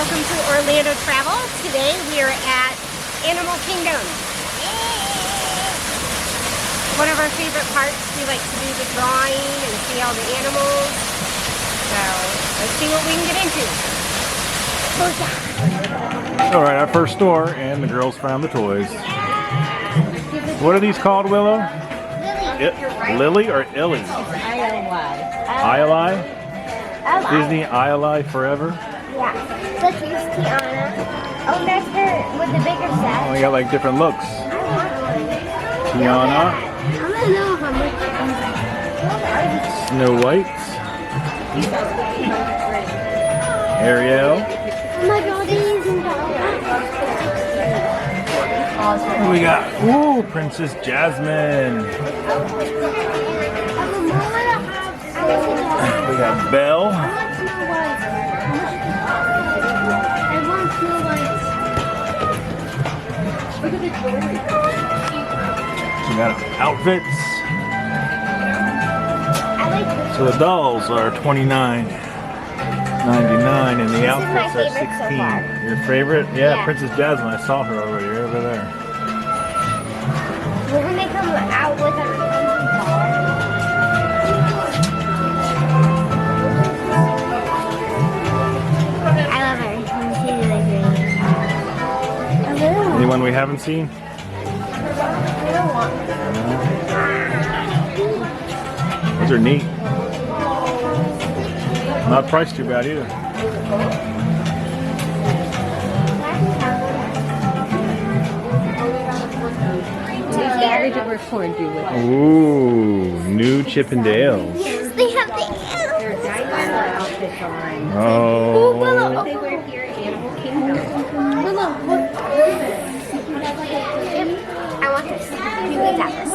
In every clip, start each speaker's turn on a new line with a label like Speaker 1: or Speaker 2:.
Speaker 1: welcome to Orlando Travel. Today we are at Animal Kingdom. One of our favorite parts. We like to do the drawing and see all the animals. So let's see what we can get into.
Speaker 2: Alright, our first store, and the girls found the toys. What are these called, Willow? Lily or Illy? Ioli? Disney Ioli Forever?
Speaker 3: Yeah. Look, here's Tiana. Oh, that's her with the bigger set.
Speaker 2: Oh, we got like different looks. Tiana.
Speaker 3: I don't know how much.
Speaker 2: Snow White. Ariel.
Speaker 3: Oh my god, these
Speaker 2: What we got? Ooh, Princess Jasmine. We got Belle. We got outfits. So the dolls are $29.99 and the outfits are $16. Your favorite? Yeah, Princess Jasmine. I saw her already over there.
Speaker 3: We're gonna come out with our I love her.
Speaker 2: Anyone we haven't seen? Those are neat. Not priced too bad either. Ooh, new Chippendales.
Speaker 3: They have the
Speaker 2: Oh.
Speaker 1: They were here at Animal Kingdom.
Speaker 3: I want this. You can have this.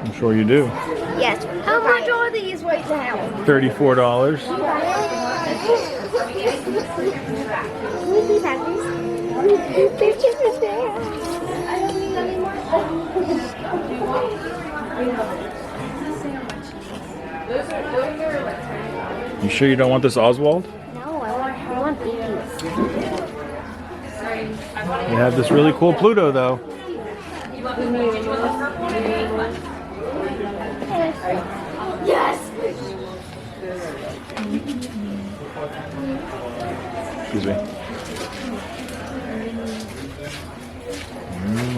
Speaker 2: I'm sure you do.
Speaker 3: Yes. How much are these right now?
Speaker 2: $34. You sure you don't want this Oswald?
Speaker 3: No, I want these.
Speaker 2: You have this really cool Pluto though.
Speaker 3: Yes.
Speaker 2: Excuse me.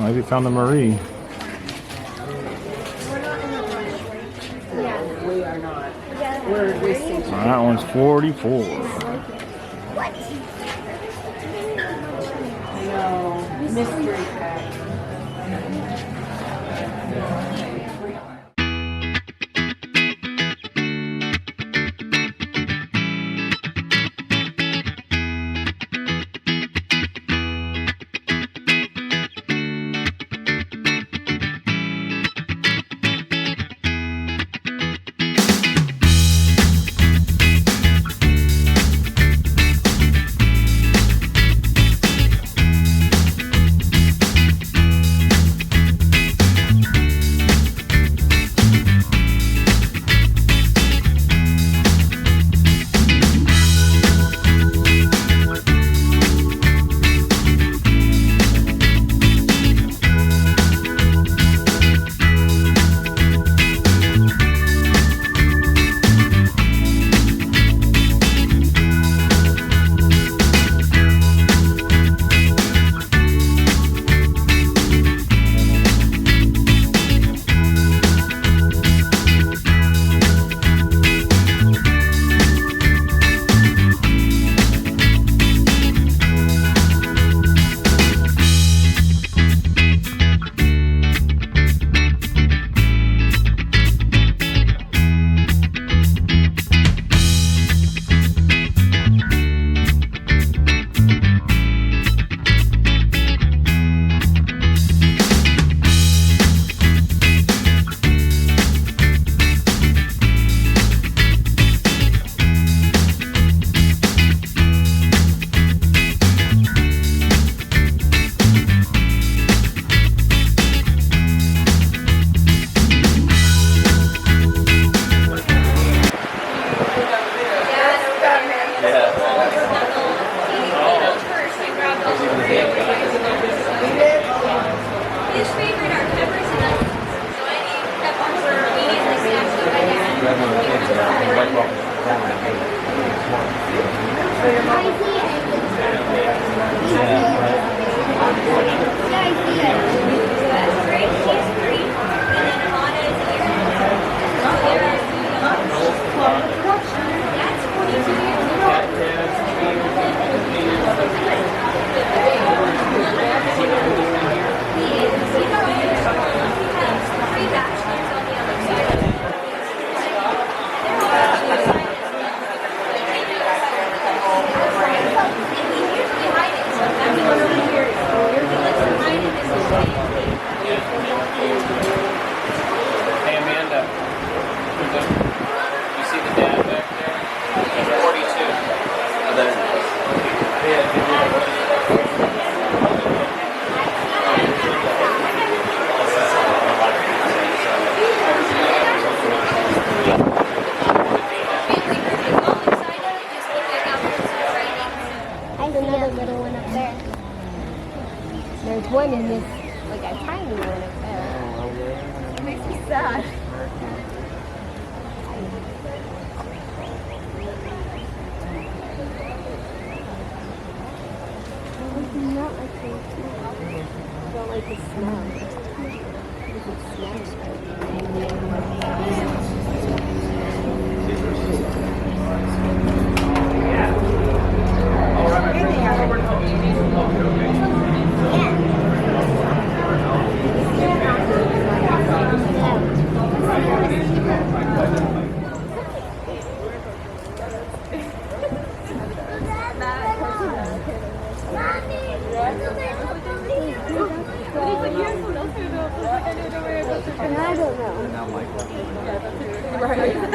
Speaker 2: I found the Marie.
Speaker 1: We are not. We're racing.
Speaker 2: That one's $44.
Speaker 3: What?
Speaker 1: No. Mystery pack.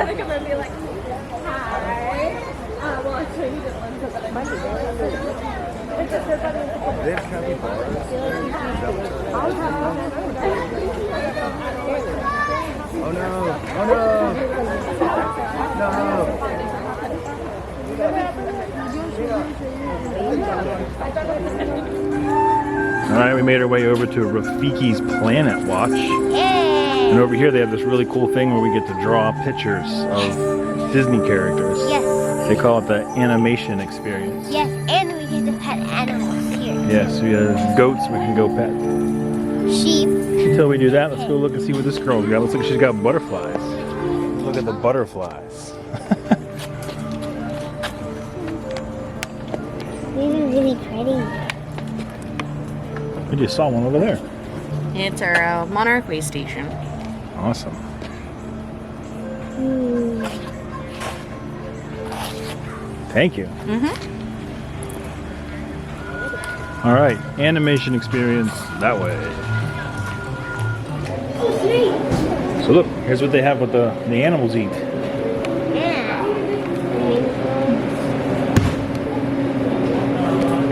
Speaker 1: gonna come and be like, hi. Well, I'll show you the ones that I might be It's just so funny.
Speaker 2: They have capybaras. Oh no! Oh no! All right, we made our way over to Rafiki's Planet Watch. And over here they have this really cool thing where we get to draw pictures of Disney characters.
Speaker 3: Yes.
Speaker 2: They call it the animation experience.
Speaker 3: Yes, and we get to pet animals here.
Speaker 2: Yes, we have goats we can go pet.
Speaker 3: Sheep.
Speaker 2: Until we do that, let's go look and see what this girl's got. Looks like she's got butterflies. Look at the butterflies.
Speaker 3: These are really pretty.
Speaker 2: I just saw one over there.
Speaker 4: It's our Monarch Way Station.
Speaker 2: Awesome. Thank you. All right, animation experience that way. So look, here's what they have with the animals eat.
Speaker 5: Hi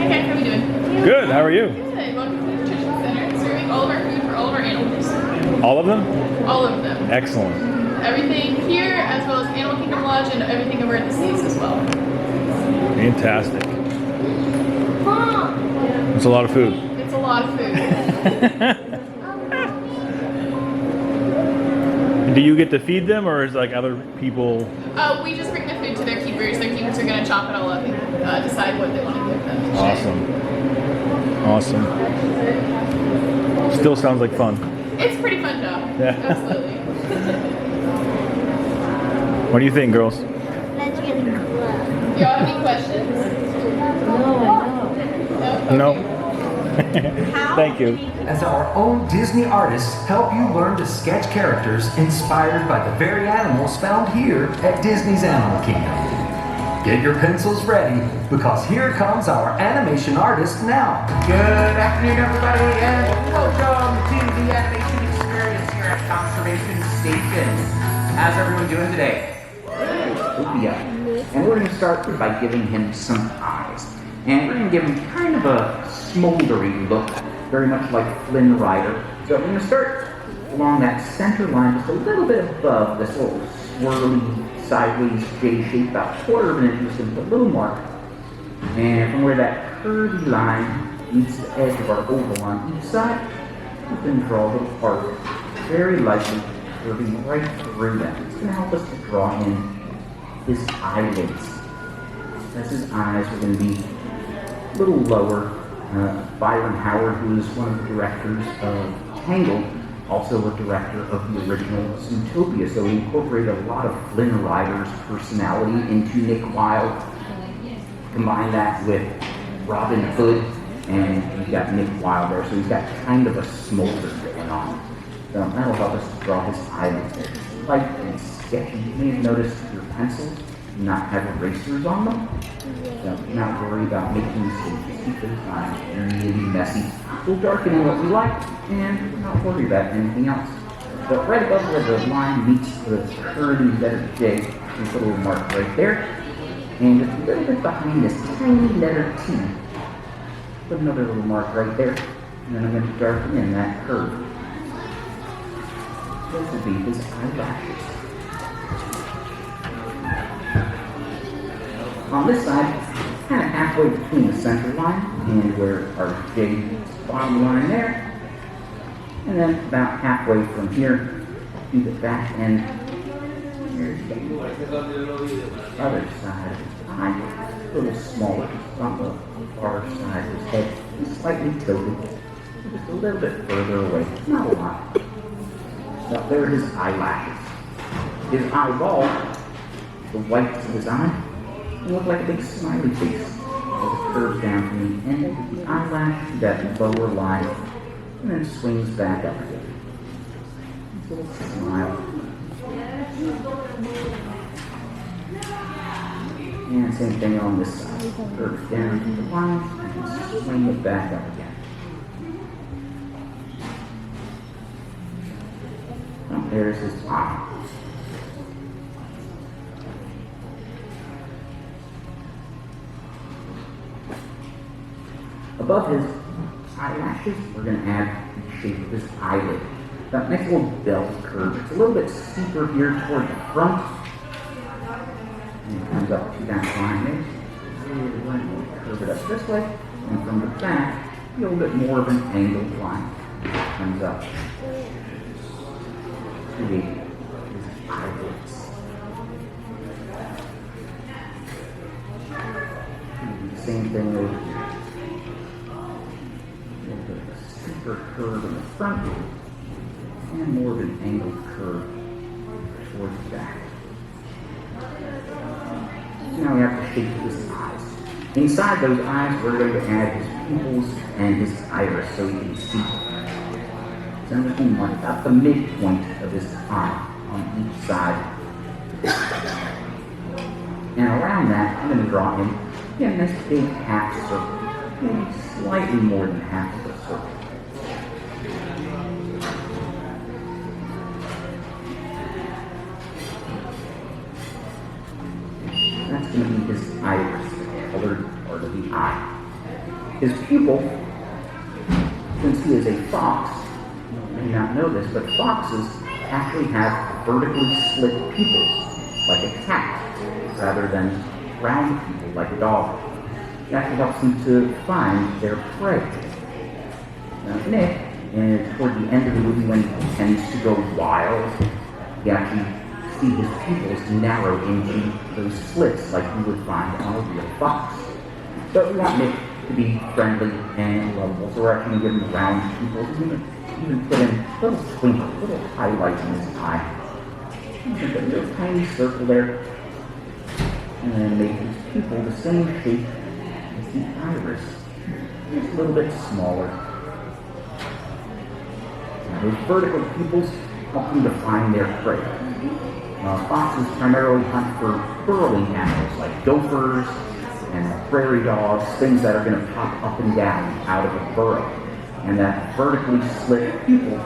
Speaker 5: guys, how are we doing?
Speaker 2: Good, how are you?
Speaker 5: Good. Welcome to the Nutrition Center. Serving all of our food for all of our animals.
Speaker 2: All of them?
Speaker 5: All of them.
Speaker 2: Excellent.
Speaker 5: Everything here, as well as Animal Kingdom Lodge, and everything over at the Seas as well.
Speaker 2: Fantastic. It's a lot of food.
Speaker 5: It's a lot of food.
Speaker 2: Do you get to feed them, or is like other people?
Speaker 5: We just bring the food to their keepers. Their keepers are going to chop it all up and decide what they want to give them.
Speaker 2: Awesome. Still sounds like fun.
Speaker 5: It's a pretty fun job.
Speaker 2: Yeah.
Speaker 5: Absolutely.
Speaker 2: What do you think, girls?
Speaker 3: That's really cool.
Speaker 5: Do y'all have any questions?
Speaker 2: No. Thank you.
Speaker 6: As our own Disney artists help you learn to sketch characters inspired by the very animals found here at Disney's Animal Kingdom. Get your pencils ready, because here comes our animation artist now.
Speaker 7: Good afternoon, everybody, and welcome to the animation experience here at Conservation Station. How's everyone doing today? Yeah. And we're going to start by giving him some eyes. And we're going to give him kind of a smoldery look, very much like Flynn Rider. So I'm going to start along that center line, just a little bit above this little swirly, sideways J shape, about a quarter of an inch, just a little mark. And from where that curvy line meets the edge of our oval on each side, we can draw a little arc, very lightly, curving right through them. It's going to help us to draw in his eyelids. As his eyes are going to be a little lower. Byron Howard, who is one of the directors of Tangled, also a director of the original Zootopia, so we incorporate a lot of Flynn Rider's personality into Nick Wilde. Combine that with Robin Hood, and you've got Nick Wilde there, so he's got kind of a smolder going on. So that'll help us to draw his eyelids there. Light and sketchy. You may have noticed your pencils do not have erasers on them. So not worry about making mistakes. Keep those lines really messy. We'll darken in what we like, and we'll not worry about anything else. But right above where the line meets the curly letter J, we put a little mark right there. And just a little bit behind this tiny letter T, put another little mark right there. And then I'm going to darken in that curve. This will be his eyelashes. On this side, kind of halfway between the center line and where our J bottom line there, and then about halfway from here to the back end. Here's the other side of his eye, a little smaller on the far side of his head, and slightly tilted, just a little bit further away, not a lot. So there are his eyelashes. His eyeball, the whites of his eye, look like a big smiley face. As it curves down from the end of the eyelash to that lower line, and then swings back up again. It's a little smile. And same thing on this side. Curves down to the line, and swing it back up again. Well, there's his eye. above his eyelashes, we're going to add the shape of his eyelid. That nice little bell curve. It's a little bit steeper here toward the front. And it comes up to that line there. Curve it up this way. And from the back, a little bit more of an angled line. Comes up to his eyelids. Same thing over here. A little bit of a steeper curve in the front and more of an angled curve towards the back. So now we have to shape his eyes. Inside those eyes, we're going to add his pupils and his iris so he can see. So I'm going to mark about the midpoint of his eye on each side. And around that, I'm going to draw in a nice big half circle, maybe slightly more than half of a circle. That's going to be his iris, the colored part of the eye. His pupil, since he is a fox, you may not know this, but foxes actually have vertically slit pupils, like a cat, rather than round pupil, like a dog. It actually helps them to find their prey. Now, Nick, toward the end of the movie, when he tends to go wild, you actually see his pupils narrow into those slits like you would find on a real fox. But we want Nick to be friendly and lovable, so we're actually going to give him round pupils. Even put in a little twinkle, a little highlight in his eye. Put a little tiny circle there, and then make his pupil the same shape as the iris, just a little bit smaller. Now, those vertical pupils help them to find their prey. Foxes primarily hunt for burrowing animals like gophers and prairie dogs, things that are going to pop up and down out of a burrow. And that vertically slit pupil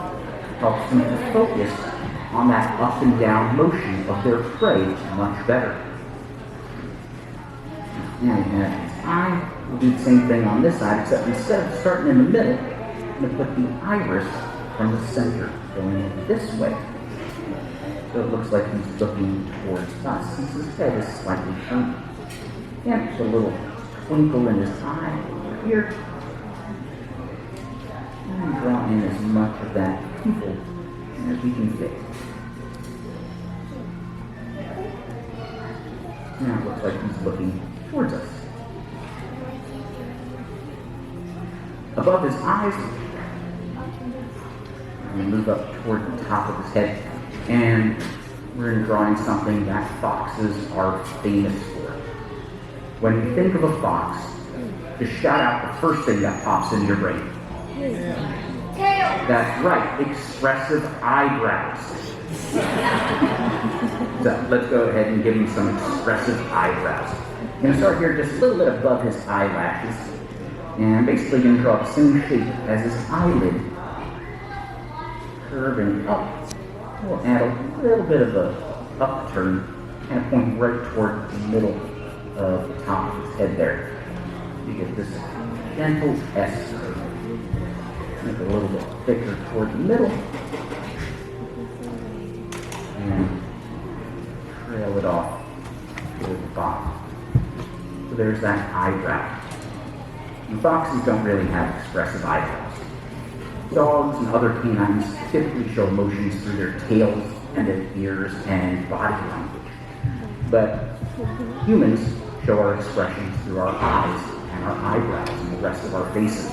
Speaker 7: helps them to focus on that up and down motion of their prey much better. Now we have his eye. We'll do the same thing on this side, except instead of starting in the middle, I'm going to put the iris from the center, going this way. So it looks like he's looking towards us, since his head is slightly turned. And just a little twinkle in his eye over here. And draw in as much of that pupil as we can fit. Now it looks like he's looking towards us. Above his eyes, we're going to move up toward the top of his head, and we're going to draw in something that foxes are famous for. When you think of a fox, just shout out the first thing that pops into your brain. That's right, expressive eyebrows. So let's go ahead and give him some expressive eyebrows. I'm going to start here just a little bit above his eyelashes, and I'm basically going to draw the same shape as his eyelid, curving up. We'll add a little bit of a upturn, kind of pointing right toward the middle of the top of his head there. You get this gentle S curve. Make it a little bit thicker toward the middle, and trail it off toward the bottom. So there's that eyebrow. And foxes don't really have expressive eyebrows. Dogs and other canines typically show emotions through their tails and their ears and body language. But humans show our expressions through our eyes and our eyebrows and the rest of our faces.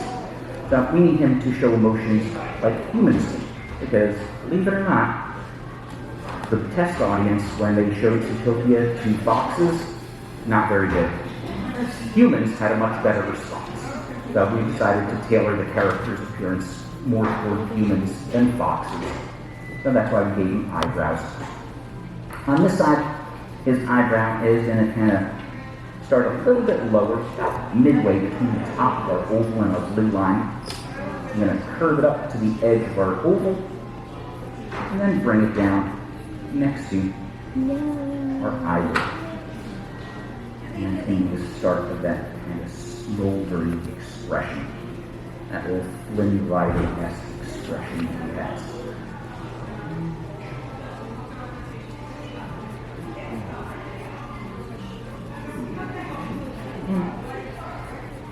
Speaker 7: So we need him to show emotions like humans do, because, believe it or not, the test audience, when they showed Zootopia to foxes, not very good. Humans had a much better response. So we decided to tailor the character's appearance more toward humans than foxes. So that's why we gave him eyebrows. On this side, his eyebrow is going to kind of start a little bit lower, about midway between the top of our oval and our blue line. I'm going to curve it up to the edge of our oval, and then bring it down next to our eyelid. And I think the start of that kind of smoldering expression. That little Flynn Rider-esque expression he has.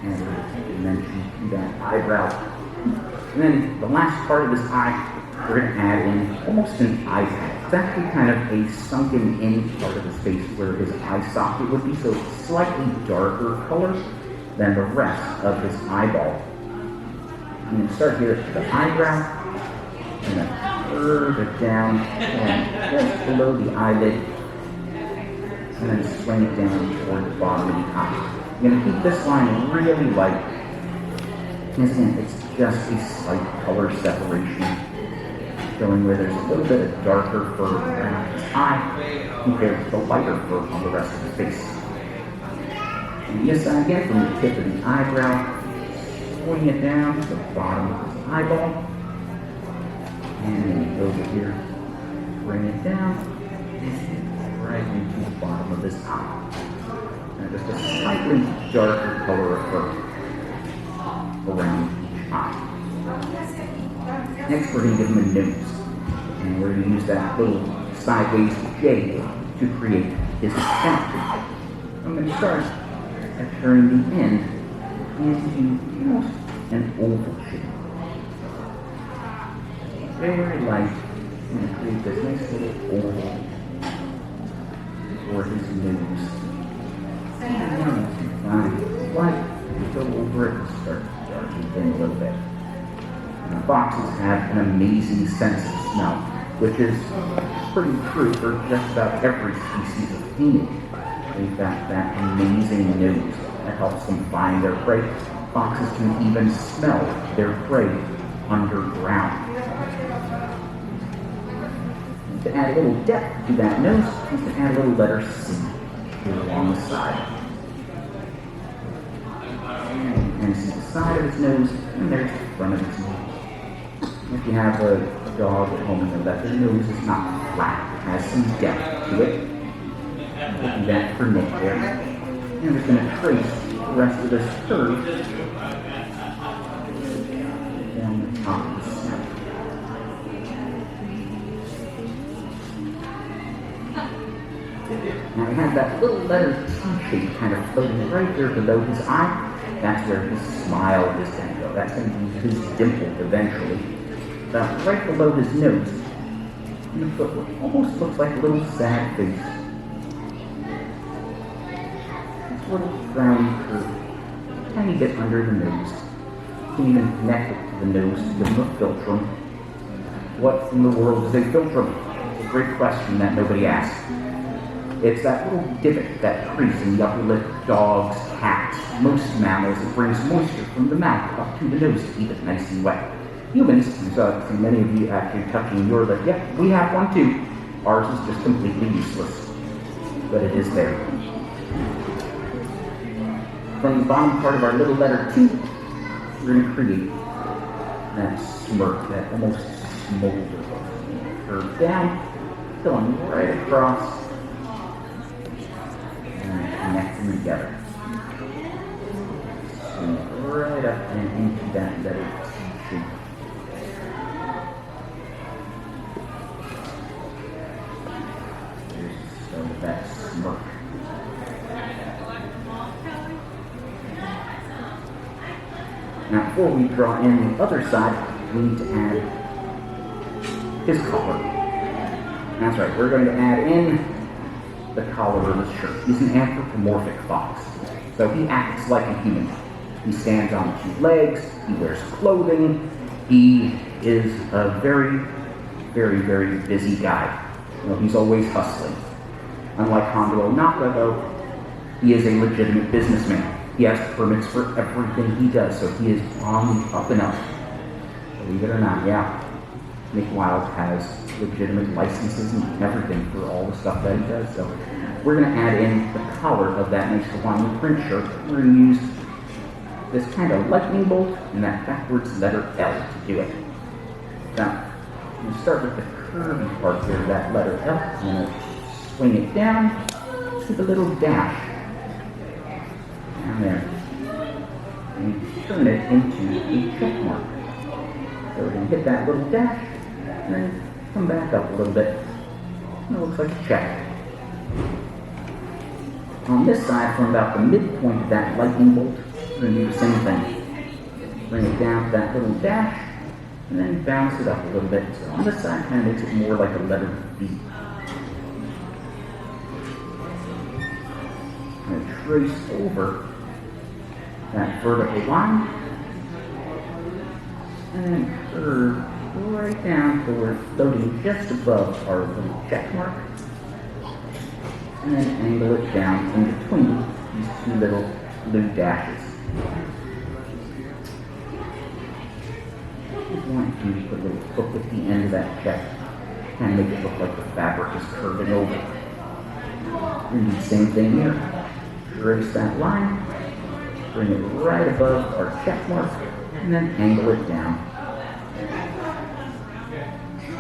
Speaker 7: And then that eyebrow. And then the last part of his eye, we're going to add in almost an eye patch. It's actually kind of a sunken in part of his face where his eye socket would be, so it's slightly darker color than the rest of his eyeball. I'm going to start here at the eyebrow, and then curve it down and just below the eyelid, and then swing it down toward the bottom of the eye. I'm going to keep this line really light, and again, it's just a slight color separation, showing where there's a little bit of darker fur around his eye compared to the lighter fur on the rest of his face. And this side again, from the tip of the eyebrow, swing it down to the bottom of his eyeball, and then over here, bring it down, and right into the bottom of his eye. And just a slightly darker color of fur around each eye. Next, we're going to give him a nose, and we're going to use that little sideways J to create his snout. I'm going to start at turning the end into almost an oval shape. Very light. I'm going to create this nice little oval for his nose. And light, go over it and start to darken it in a little bit. And foxes have an amazing sense of smell, which is pretty true for just about every species of canid. They've got that amazing nose that helps them find their prey. Foxes can even smell their prey underground. And to add a little depth to that nose, you can add a little letter C here along the side. And you can see the side of his nose, and there's the front of his nose. If you have a dog at home, you know that their nose is not flat, it has some depth to it. We'll do that for Nick there. And we're just going to trace the rest of this curve down the top of the snout. Now we have that little letter T shape kind of floating right there below his eye. That's where his smile is going to go. That's going to be his dimple eventually. About right below his nose, I'm going to put what almost looks like a little sad face. This little frowny curve, tiny bit under the nose. You can even connect it to the nose to give him a philtrum. What in the world is a philtrum? It's a great question that nobody asks. It's that little divot, that crease in the upper lip of dogs, cats, most mammals. It brings moisture from the mouth up to the nose to keep it nice and wet. Humans, so I see many of you actually touching your lip. Yeah, we have one too. Ours is just completely useless, but it is there. From the bottom part of our little letter T, we're going to create that smirk, that almost smolder look. Curve down, going right across, and connect them together. So right up and into that letter T shape. So that smirk. Now, before we draw in the other side, we need to add his collar. That's right, we're going to add in the collar of his shirt. He's an anthropomorphic fox, so he acts like a human. He stands on 2 legs, he wears clothing, he is a very, very, very busy guy. You know, he's always hustling. Unlike Hondo Ohnaka, though, he is a legitimate businessman. He has permits for everything he does, so he is on the up and up. Believe it or not, yeah. Nick Wilde has legitimate licenses and everything for all the stuff that he does. So we're going to add in the collar of that nice Hawaiian print shirt. We're going to use this kind of lightning bolt and that backwards letter L to do it. Now, I'm going to start with the curvy part here of that letter L. I'm going to swing it down to the little dash. Down there. And turn it into a check mark. So we're going to hit that little dash, and then come back up a little bit. And it looks like a check. On this side, from about the midpoint of that lightning bolt, we're going to do the same thing. Bring it down to that little dash, and then bounce it up a little bit. So on this side, kind of makes it more like a letter V. I'm going to trace over that vertical line, and then curve right down to where it's floating just above our little check mark, and then angle it down in between these two little blue dashes. I want to put a little hook at the end of that check, kind of make it look like the fabric is curving over. We're going to do the same thing here. Trace that line, bring it right above our check mark, and then angle it down.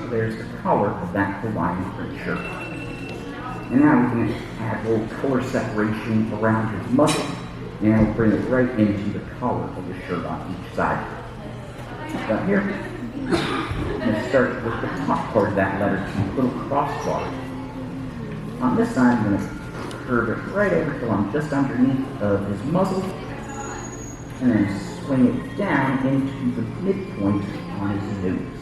Speaker 7: So there's the color of that Hawaiian print shirt. And now we can add a little color separation around his muzzle, and we'll bring it right into the color of the shirt on each side. Down here, I'm going to start with the top part of that letter T, little crossbar. On this side, I'm going to curve it right over till I'm just underneath of his muzzle, and then swing it down into the midpoint on his nose.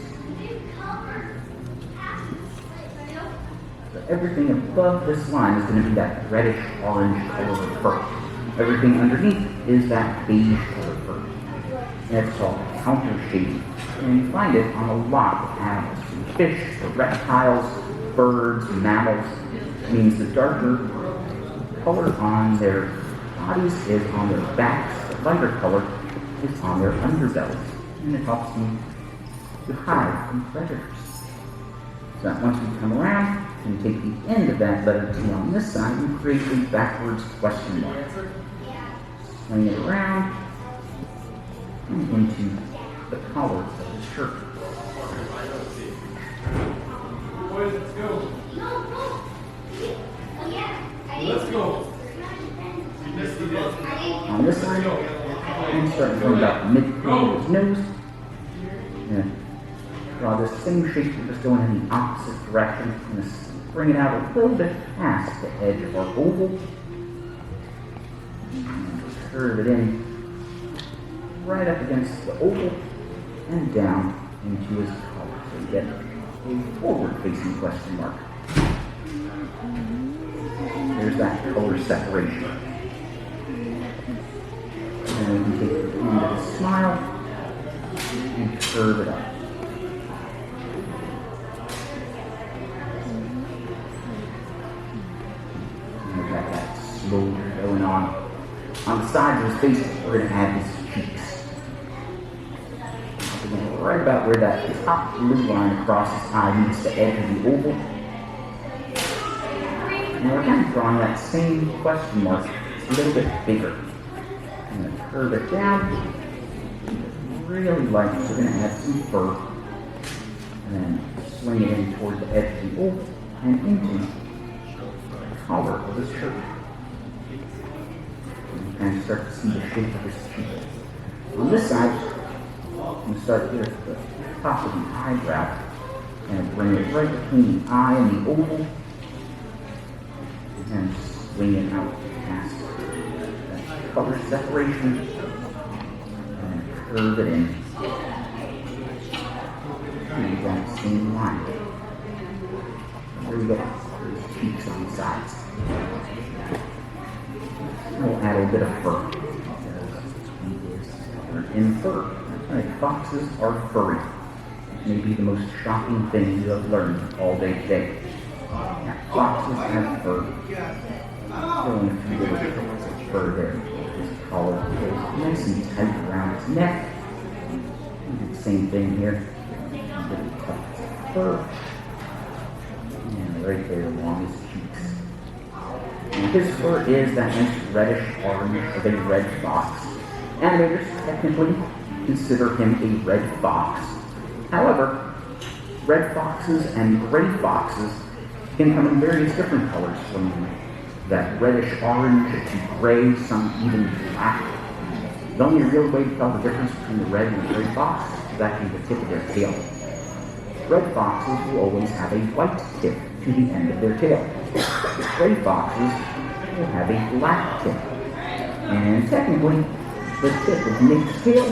Speaker 7: So everything above this line is going to be that reddish-orange color of fur. Everything underneath is that beige color of fur. And it's called counter shading. And you find it on a lot of animals. From fish, to reptiles, birds, mammals. It means the darker color on their bodies is on their backs, the lighter color is on their underbellies, and it helps them to hide from predators. So that once we come around and take the end of that letter T on this side and create a backwards question mark. Swing it around and into the collar of the shirt.
Speaker 8: Boys, let's go. Let's go.
Speaker 7: On this side, I'm starting from about the midpoint of his nose. And draw this same shape, we're just going in the opposite direction. I'm going to bring it out a little bit past the edge of our oval. And curve it in right up against the oval and down into his collar. So you get a forward-facing question mark. There's that color separation. And then we can take the end of the smile and curve it up. And we've got that slowly going on. On the sides of his face, we're going to add his cheeks. Right about where that top blue line across his eye meets the edge of the oval. And we're kind of drawing that same question mark a little bit bigger. I'm going to curve it down. Really light, so we're going to add some fur. And then swing it in toward the edge of the oval and into the collar of his shirt. And you kind of start to see the shape of his cheek. On this side, I'm going to start here at the top of the eyebrow and bring it right between the eye and the oval. And swing it out past that color separation and curve it in. And that same line. There we go. There's cheeks on the sides. We'll add a bit of fur. In fur. Right, foxes are furry. Maybe the most shocking thing you have learned all day today. Foxes have fur. Showing a few little bits of fur there. His collar is nice and tight around his neck. We do the same thing here. Little tufts of fur. And right there along his cheeks. And his fur is that nice reddish orange of a red fox. Animators technically consider him a red fox. However, red foxes and gray foxes can come in various different colors, from that reddish orange to gray, some even black. The only real way to tell the difference between the red and the gray fox is actually the tip of their tail. Red foxes will always have a white tip to the end of their tail. Gray foxes will have a black tip. And technically, the tip of Nick's tail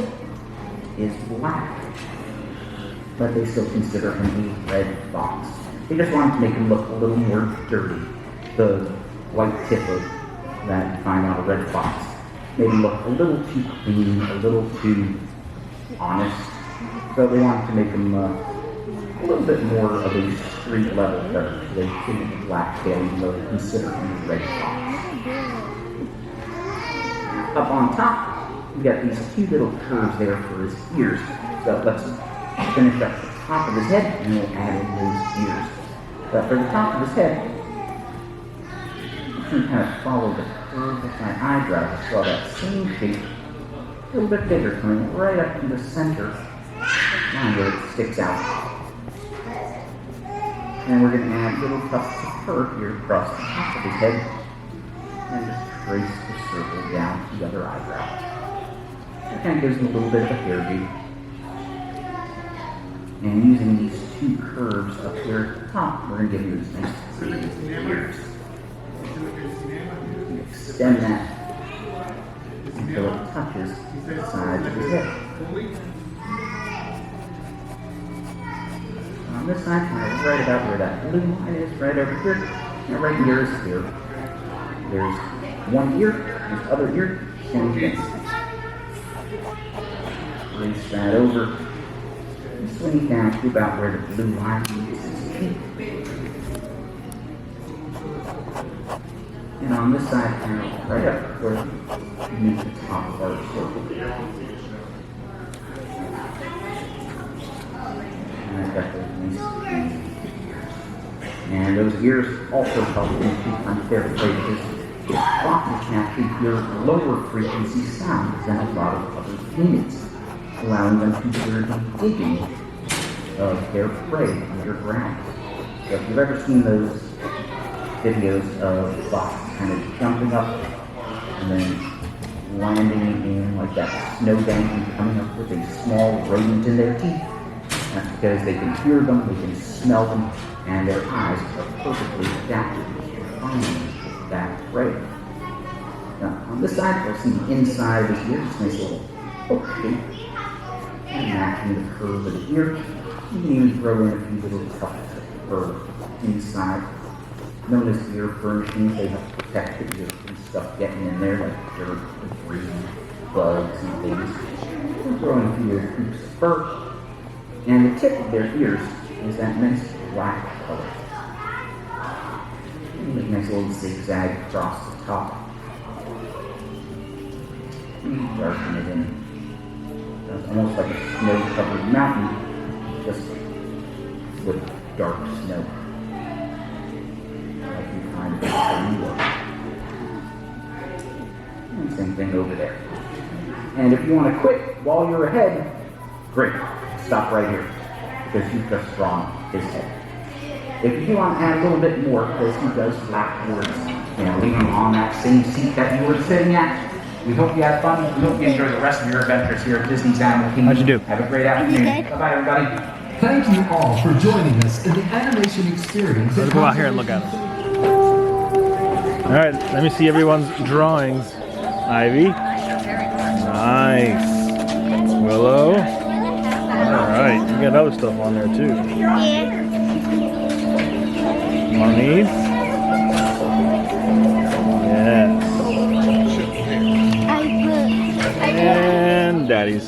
Speaker 7: is black. But they still consider him a red fox. They just wanted to make him look a little more dirty. The white tip of that you find on a red fox made him look a little too clean, a little too honest. So they wanted to make him a little bit more of a street level character. They give him a black tail, even though they consider him a red fox. Up on top, we got these cute little curves there for his ears. So let's finish up the top of his head and we'll add in those ears. But for the top of his head, you can kind of follow the curve of my eyebrow. I saw that same shape, a little bit bigger, coming right up to the center, line where it sticks out. And we're going to add little tufts of fur here across the top of his head, and just trace the circle down to the other eyebrow. That kind of gives him a little bit of a hairdo. And using these two curves up here at the top, we're going to give you this nice curved ears. Extend that until it touches the sides of his head. On this side, kind of right about where that blue line is, right over here, and right here is here. There's one ear, there's the other ear, and this. Place that over. Swing down to about where the blue line meets his feet. And on this side, kind of right up where you meet the top of our circle. And I've got those nice ears. And those ears also help them to unfair phrases. Foxes can actually hear lower frequency sounds than a lot of other humans, allowing them to hear the digging of their prey underground. So if you've ever seen those videos of foxes kind of jumping up and then landing in like that snowbank and coming up with a small rodent in their teeth, that's because they can hear them, they can smell them, and their eyes are perfectly adapted to finding that prey. Now, on this side, we'll see the inside of his ear, this nice little hook shape, and matching the curve of the ear. You can even throw in a few little tufts of fur inside. Known as ear furnishings, they help protect the ear from stuff getting in there, like dirt, debris, bugs, and things. We'll throw in a few little hoops of fur. And the tip of their ears is that nice black color. And a nice little zigzag across the top. And darken it in. It's almost like a snow-covered mountain, just with dark snow. Like you find in New York. And same thing over there. And if you want to quit while you're ahead, great. Stop right here, because you've just drawn his head. If you want to add a little bit more, because he does flap towards, leave him on that same seat that you were sitting at. We hope you had fun. We hope you enjoy the rest of your adventures here at Disney's Animal Kingdom.
Speaker 2: How'd you do?
Speaker 7: Have a great afternoon. Bye-bye, everybody.
Speaker 6: Thank you all for joining us in the animation experience.
Speaker 2: Let's go out here and look at them. All right, let me see everyone's drawings. Ivy. Nice. Willow. All right, you got other stuff on there too.
Speaker 3: Yeah.
Speaker 2: Mommy. Yes. And Daddy's.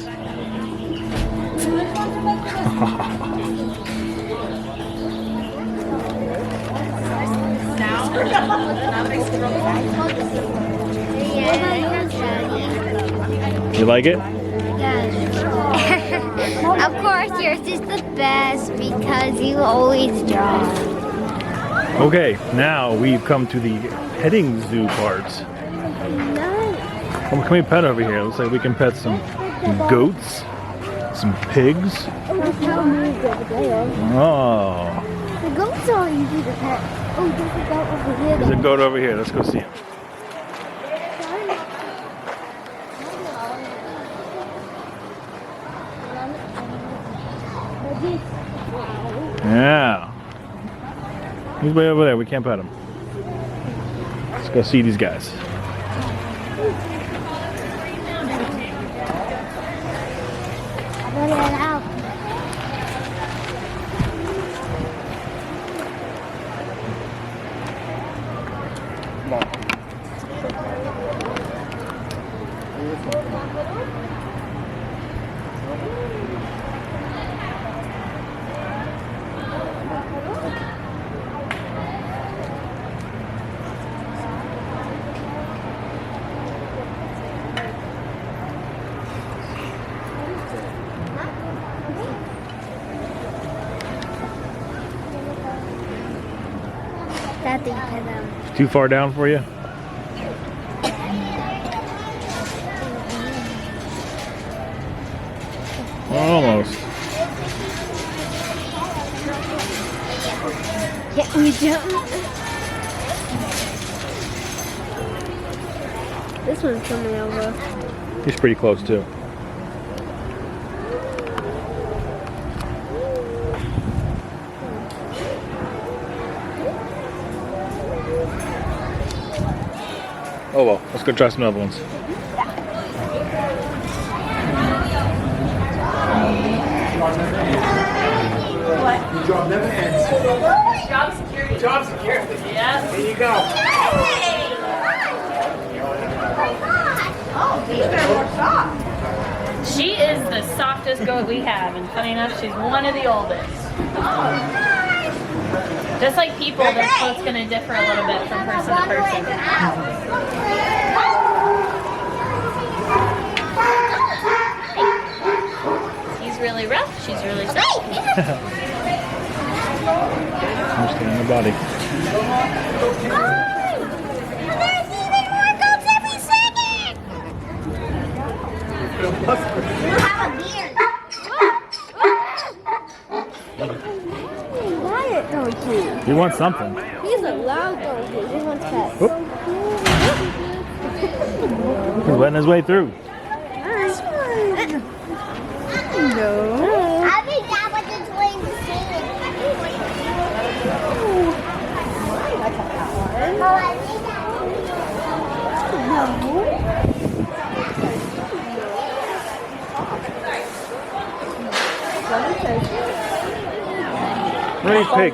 Speaker 2: You like it?
Speaker 3: Of course, yours is the best because you always draw.
Speaker 2: Okay, now we've come to the petting zoo part. Well, can we pet over here? Looks like we can pet some goats, some pigs. Oh.
Speaker 3: The goats are easy to pet. Oh, there's a goat over here.
Speaker 2: There's a goat over here. Let's go see him. He's way over there. We can't pet him. Let's go see these guys.
Speaker 3: Let it out. Nothing to them.
Speaker 2: Too far down for you? Almost.
Speaker 3: Can we jump? This one's coming over.
Speaker 2: He's pretty close too. Oh well, let's go try some other ones.
Speaker 7: Your job never ends.
Speaker 5: Job security.
Speaker 7: Job security.
Speaker 5: Yes.
Speaker 7: There you go.
Speaker 5: She is the softest goat we have, and funny enough, she's one of the oldest. Just like people, their coat's gonna differ a little bit from person to person. He's really rough, she's really soft.
Speaker 2: Understand the body.
Speaker 3: There's even more goats every second! You have a beard. Quiet donkey.
Speaker 2: You want something?
Speaker 3: He's a loud donkey. He wants pets.
Speaker 2: Whoop. He's letting his way through.
Speaker 3: No. I think that was his way to sing it. Oh, I think that
Speaker 2: Really pig.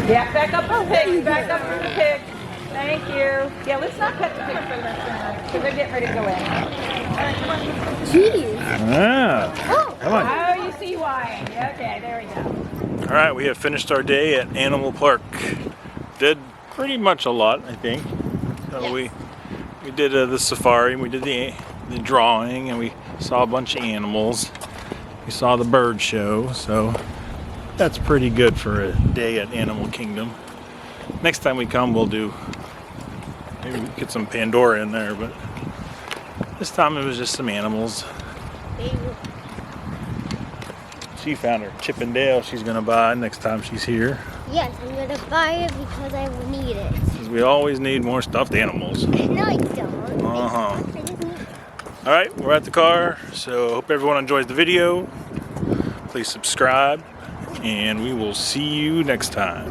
Speaker 9: Yeah, back up for the pig. Back up for the pig. Thank you. Yeah, let's not cut the pig for the rest of the night because they're getting ready to go in.
Speaker 3: Jeez.
Speaker 2: Ah, come on.
Speaker 9: Oh, you see why. Okay, there we go.
Speaker 2: All right, we have finished our day at Animal Park. Did pretty much a lot, I think. So we did the safari, we did the drawing, and we saw a bunch of animals. We saw the bird show, so that's pretty good for a day at Animal Kingdom. Next time we come, we'll do, maybe we get some Pandora in there, but this time it was just some animals. She found her Chip and Dale she's gonna buy next time she's here.
Speaker 3: Yes, I'm gonna buy it because I will need it.
Speaker 2: Because we always need more stuffed animals.
Speaker 3: No, I don't.
Speaker 2: Uh-huh.
Speaker 3: I just need it.
Speaker 2: Alright, we're at the car, so hope everyone enjoys the video. Please subscribe, and we will see you next time.